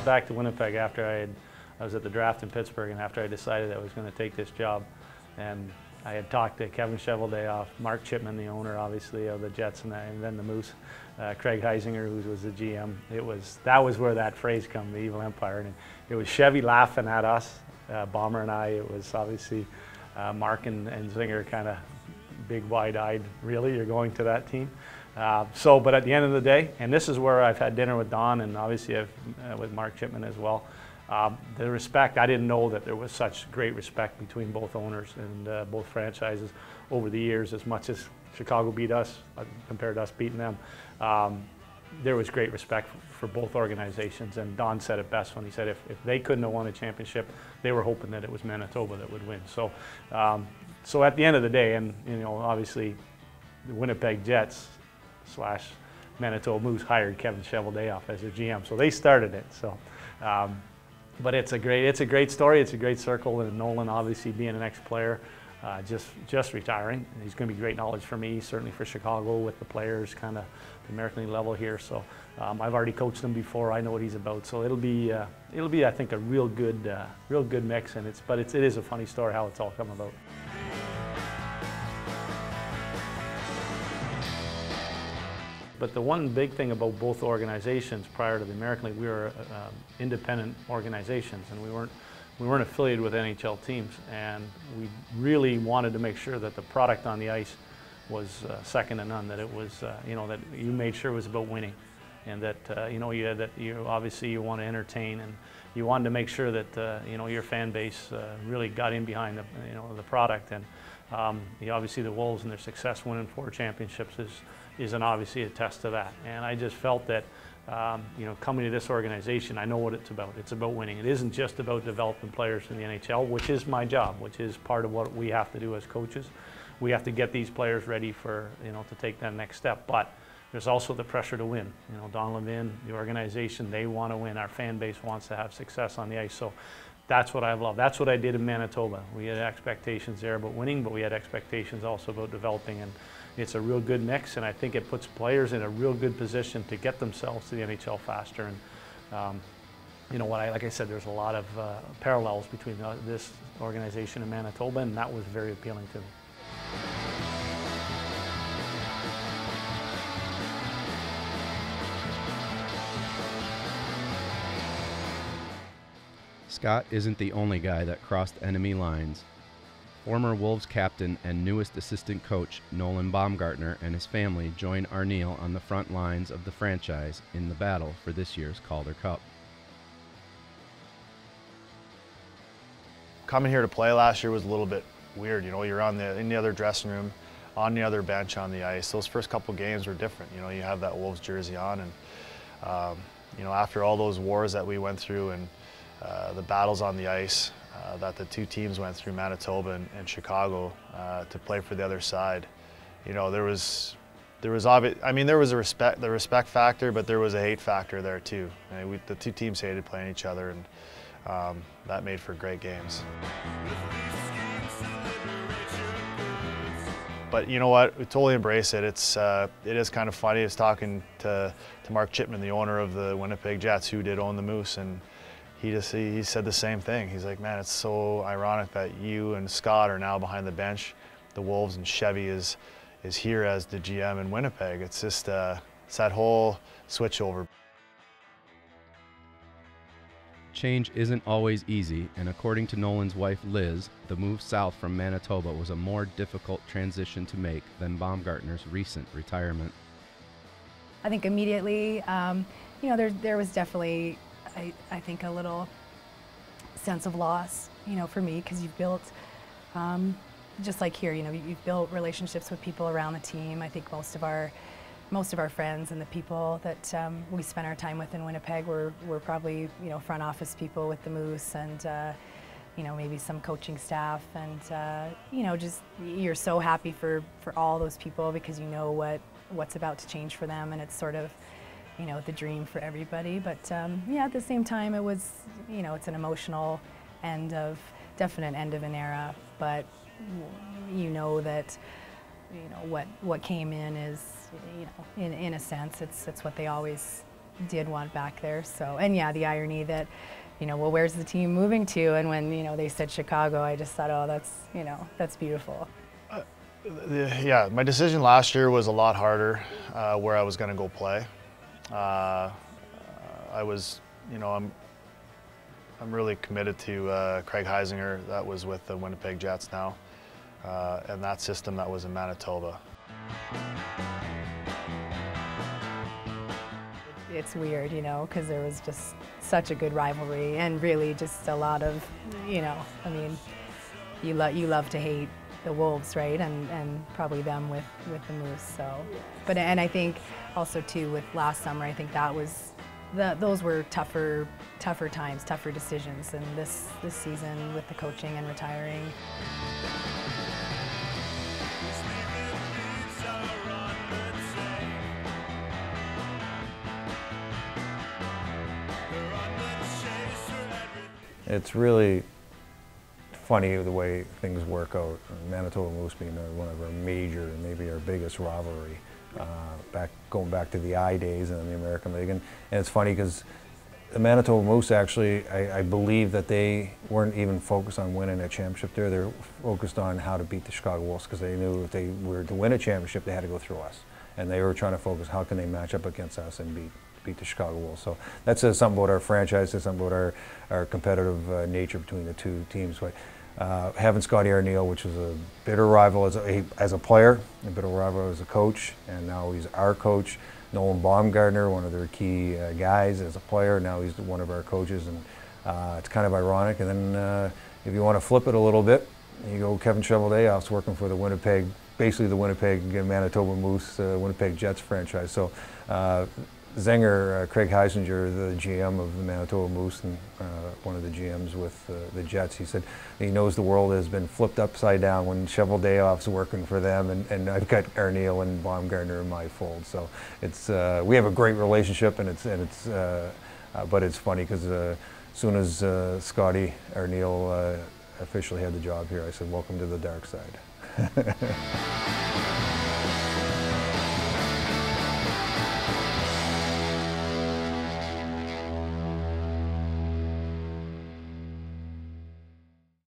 moved back to Winnipeg after I was at the draft in Pittsburgh, and after I decided I was going to take this job. And I had talked to Kevin Cheveldayoff, Mark Chipman, the owner, obviously, of the Jets, and then the Moose, Craig Heisinger, who was the GM. That was where that phrase came, the Evil Empire. And it was Chevy laughing at us, Bomber and I. It was obviously Mark and Zinger kind of big, wide-eyed, really, you're going to that team? But at the end of the day, and this is where I've had dinner with Don and obviously with Mark Chipman as well, the respect, I didn't know that there was such great respect between both owners and both franchises over the years. As much as Chicago beat us, compared to us beating them, there was great respect for both organizations. And Don said it best when he said if they couldn't have won a championship, they were hoping that it was Manitoba that would win. So at the end of the day, and obviously the Winnipeg Jets / Manitoba Moose hired Kevin Cheveldayoff as their GM, so they started it. But it's a great story. It's a great circle, and Nolan obviously being an ex-player, just retiring. He's going to be great knowledge for me, certainly for Chicago with the players, kind of the American League level here. So I've already coached him before. I know what he's about. So it'll be I think a real good mix. And it is a funny story how it's all come about. But the one big thing about both organizations prior to the American League, we were independent organizations, and we weren't affiliated with NHL teams, and we really wanted to make sure that the product on the ice was second to none. That it was, that you made sure it was about winning, and that you obviously you want to entertain, and you wanted to make sure that your fan base really got in behind the product. And obviously the Wolves and their success winning 4 championships is obviously a test to that. And I just felt that coming to this organization, I know what it's about. It's about winning. It isn't just about developing players in the NHL, which is my job, which is part of what we have to do as coaches. We have to get these players ready for to take that next step. But there's also the pressure to win. Don Levin, the organization, they want to win. Our fan base wants to have success on the ice. So that's what I love. That's what I did in Manitoba. We had expectations there about winning, but we had expectations also about developing. And it's a real good mix, and I think it puts players in a real good position to get themselves to the NHL faster. And like I said, there's a lot of parallels between this organization and Manitoba, and that was very appealing to me. Scott isn't the only guy that crossed enemy lines. Former Wolves captain and newest assistant coach Nolan Baumgartner and his family join Arneil on the front lines of the franchise in the battle for this year's Calder Cup. Coming here to play last year was a little bit weird. You're in the other dressing room, on the other bench on the ice. Those first couple games were different. You have that Wolves jersey on, and after all those wars that we went through and the battles on the ice that the two teams went through, Manitoba and Chicago, to play for the other side. There was a respect factor, but there was a hate factor there too. The two teams hated playing each other, and that made for great games. But you know what? We totally embrace it. It is kind of funny. I was talking to Mark Chipman, the owner of the Winnipeg Jets, who did own the Moose, and he said the same thing. He's like, man, it's so ironic that you and Scott are now behind the bench, the Wolves, and Chevy is here as the GM in Winnipeg. It's just it's that whole switchover. Change isn't always easy, and according to Nolan's wife Liz, the move south from Manitoba was a more difficult transition to make than Baumgartner's recent retirement. I think immediately, there was definitely, I think, a little sense of loss, for me, because you've built, just like here, you've built relationships with people around the team. I think most of our friends and the people that we spent our time with in Winnipeg were probably, front office people with the Moose, and maybe some coaching staff, and just you're so happy for all those people, because what's about to change for them, and it's sort of the dream for everybody. But yeah, at the same time, it was, it's an emotional definite end of an era, but that what came in is, in a sense, it's what they always did want back there. So, and yeah, the irony that, you know, well, where's the team moving to? And when, you know, they said Chicago, I just thought, oh, that's, you know, that's beautiful. Yeah, my decision last year was a lot harder where I was going to go play. I was, you know, I'm really committed to Craig Heisinger, that was with the Winnipeg Jets now, and that system that was in Manitoba. It's weird, you know, because there was just such a good rivalry and really just a lot of, you know, I mean, you love to hate the Wolves, right, and probably them with the Moose. So, but and I think also too with last summer, I think that was those were tougher times, tougher decisions, and this season with the coaching and retiring. It's really funny the way things work out. Manitoba Moose being one of our major, maybe our biggest rivalry, going back to the I days in the American League. And it's funny because the Manitoba Moose actually, I believe that they weren't even focused on winning a championship there. They're focused on how to beat the Chicago Wolves because they knew if they were to win a championship, they had to go through us. And they were trying to focus, how can they match up against us and beat the Chicago Wolves. So that says something about our franchise, says something about our competitive nature between the two teams. But having Scotty Arniel, which was a bitter rival as a player, a bitter rival as a coach, and now he's our coach. Nolan Baumgartner, one of their key guys as a player, now he's one of our coaches, and it's kind of ironic. And then if you want to flip it a little bit, you go Kevin Cheveldayoff's working for the Winnipeg, basically the Winnipeg Manitoba Moose, Winnipeg Jets franchise. So Zenger, Craig Heisinger, the GM of the Manitoba Moose and one of the GMs with the Jets, he said he knows the world has been flipped upside down when Cheveldayoff's working for them, and I've got Arniel and Baumgartner in my fold. So it's we have a great relationship, and but it's funny because as soon as Scotty Arniel officially had the job here, I said, "Welcome to the dark side."